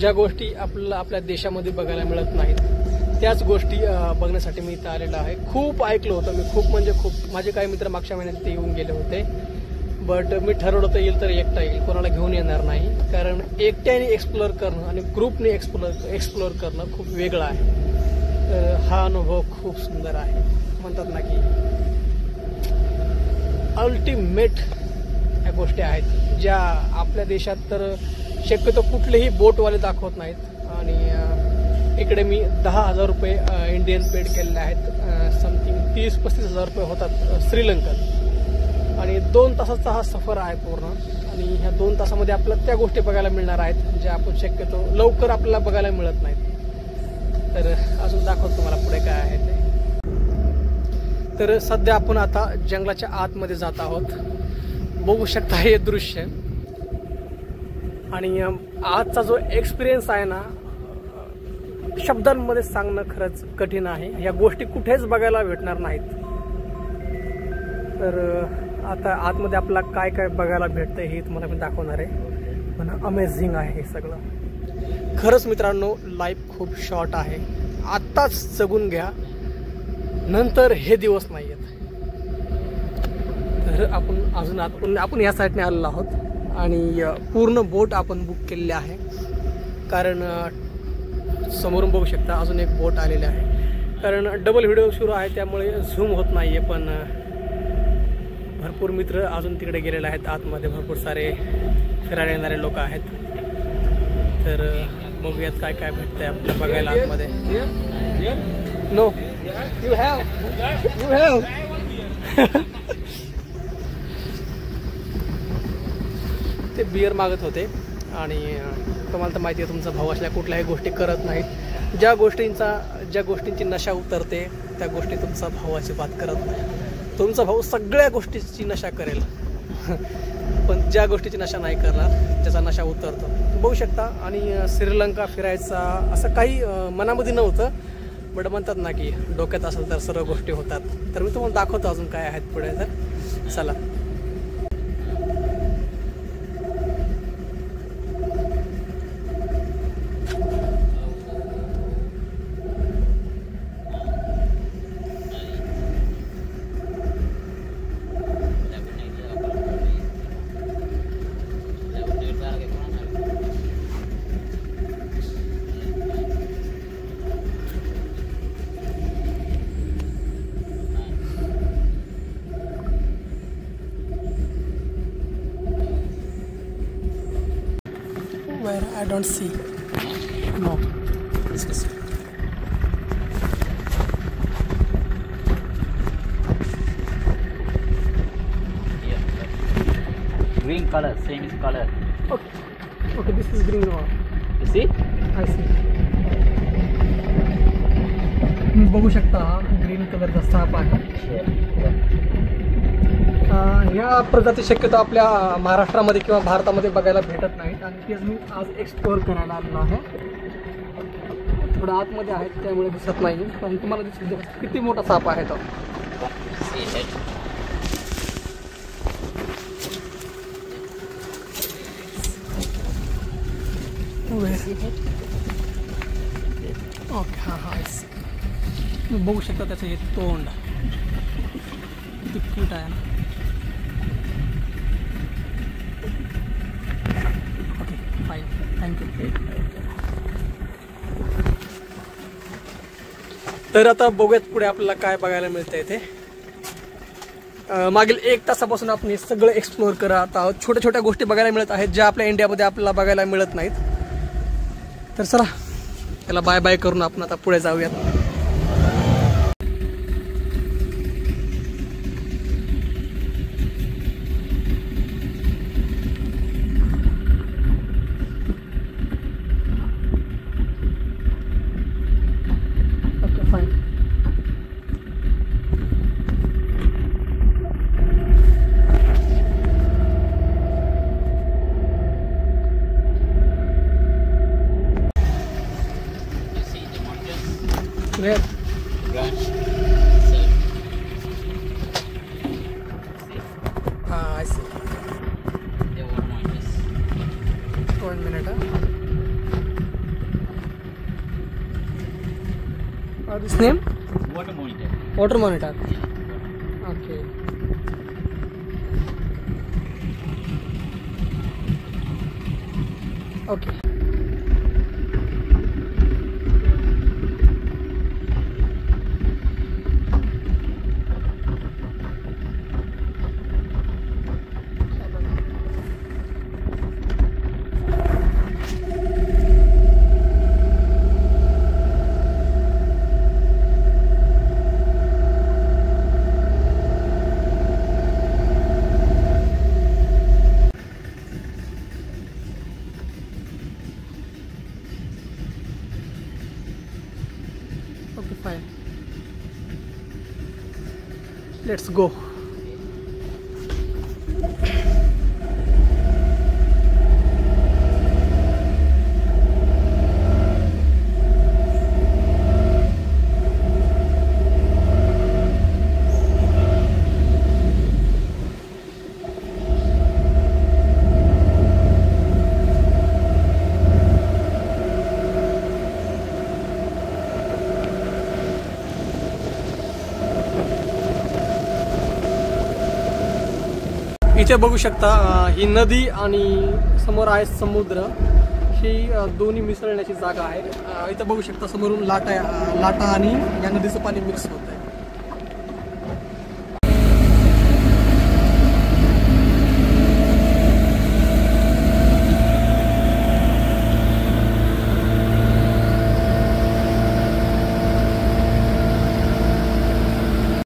ज्या गोष्टी आपल्या देशामध्ये बघायला मिळत नाहीत त्याच गोष्टी बघण्यासाठी मी इथं आलेलो आहे. खूप ऐकलं होतं मी, खूप म्हणजे खूप. माझे काही मित्र मागच्या महिन्यात ते येऊन गेले होते, बट मी ठरवलं होतं येईल तर एकटा येईल, कोणाला घेऊन येणार नाही. कारण एकट्याने एक्सप्लोअर करणं आणि ग्रुपने एक्सप्लोअर करणं खूप वेगळं आहे. तर हा अनुभव खूप सुंदर आहे. म्हणतात ना की अल्टिमेट ह्या गोष्टी आहेत ज्या आपल्या देशात तर शक्यतो कुठलेही बोटवाले दाखवत नाहीत. आणि इकडे मी 10,000 रुपये इंडियन पेड केलेले आहेत. समथिंग 30-35 हजार रुपये होतात श्रीलंकन. आणि 2 तासाचा हा सफर आहे पूर्ण. आणि ह्या 2 तासामध्ये आपल्याला त्या गोष्टी बघायला मिळणार आहेत ज्या आपण शक्यतो लवकर आपल्याला बघायला मिळत नाहीत. तर अजून दाखवतो तुम्हाला पुढे काय आहे ते. तर सध्या आपण आता जंगलाच्या आतमध्ये जात आहोत. बघू शकता हे दृश्य. आणि आजचा जो एक्सपिरियन्स आहे ना, शब्दांमध्ये सांगणं खरंच कठीण आहे. या गोष्टी कुठेच बघायला भेटणार नाहीत. तर आता आतमध्ये आपल्याला काय काय बघायला भेटतंय हे तुम्हाला मी दाखवणार आहे. पण अमेझिंग आहे हे सगळं. खरंच मित्रांनो, लाईफ खूप शॉर्ट आहे. आत्ताच जगून घ्या, नंतर हे दिवस नाही येत. तर आपण या साईडने आलेलो आहोत आणि पूर्ण बोट आपण बुक केलेली आहे. कारण समोरून बघू शकता अजून एक बोट आलेली आहे. कारण डबल व्हिडिओ सुरू आहे त्यामुळे झूम होत नाहीये. पण भरपूर मित्र अजून तिकडे गेलेले आहेत. आतमध्ये भरपूर सारे फिरायला येणारे लोक आहेत. तर बघूयात काय काय भेटतंय आपल्याला बघायला आतमध्ये. नो यू हॅव ते बियर मागत होते. आणि तुम्हाला तर माहिती आहे तुमचा भाऊ असल्या कुठल्याही गोष्टी करत नाहीत. ज्या गोष्टींची नशा उतरते त्या गोष्टी तुमचा भाऊ अजिबात करत नाही. तुमचा भाऊ सगळ्या गोष्टीची नशा करेल पण ज्या गोष्टीची नशा नाही करणार ज्याचा नशा उतरतो. बघू शकता. आणि श्रीलंका फिरायचा असं काही मनामध्ये नव्हतं, बट म्हणतात ना की डोक्यात असेल तर सर्व गोष्टी होतात. तर मी तुम्हाला दाखवतो अजून काय आहेत पुढे. तर चला. Where I don't see. No. Green color, same is color. Okay, this is green one. You see? I see. तुम्ही बघू शकता ग्रीन कलरचा साप आहे. या प्रजाती शक्यतो आपल्या महाराष्ट्रामध्ये किंवा भारतामध्ये बघायला भेटत नाहीत. आणि तेच मी आज एक्सप्लोअर करायला आलेलो आहे. थोडं आतमध्ये आहेत त्यामुळे दिसत नाही, पण तुम्हाला दिसत किती मोठा साप आहे तो. ओके, हां हां, तुम्ही बघू शकता त्याचं हे तोंड किती क्यूट आहे ना. Okay fine, thank you. तर आता बघूयात पुढे आपल्याला काय बघायला मिळतं इथे. मागील 1 तासापासून आपण हे सगळं एक्सप्लोअर करत आहोत. छोट्या छोट्या गोष्टी बघायला मिळत आहेत ज्या आपल्या इंडियामध्ये आपल्याला बघायला मिळत नाहीत. तर चला त्याला बाय बाय करून आपण आता पुढे जाऊयात. Where? Grand. I see. They were mountains. 1 minute. This name? Water monitor. Water monitor. Yeah. Okay. Okay. Okay, fine. Let's go. इथे बघू शकता ही नदी आणि समोर आहे समुद्र. ही दोन्ही मिसळण्याची जागा आहे. इथं बघू शकता समोरून लाटा आणि या नदीचं पाणी मिक्स होतं.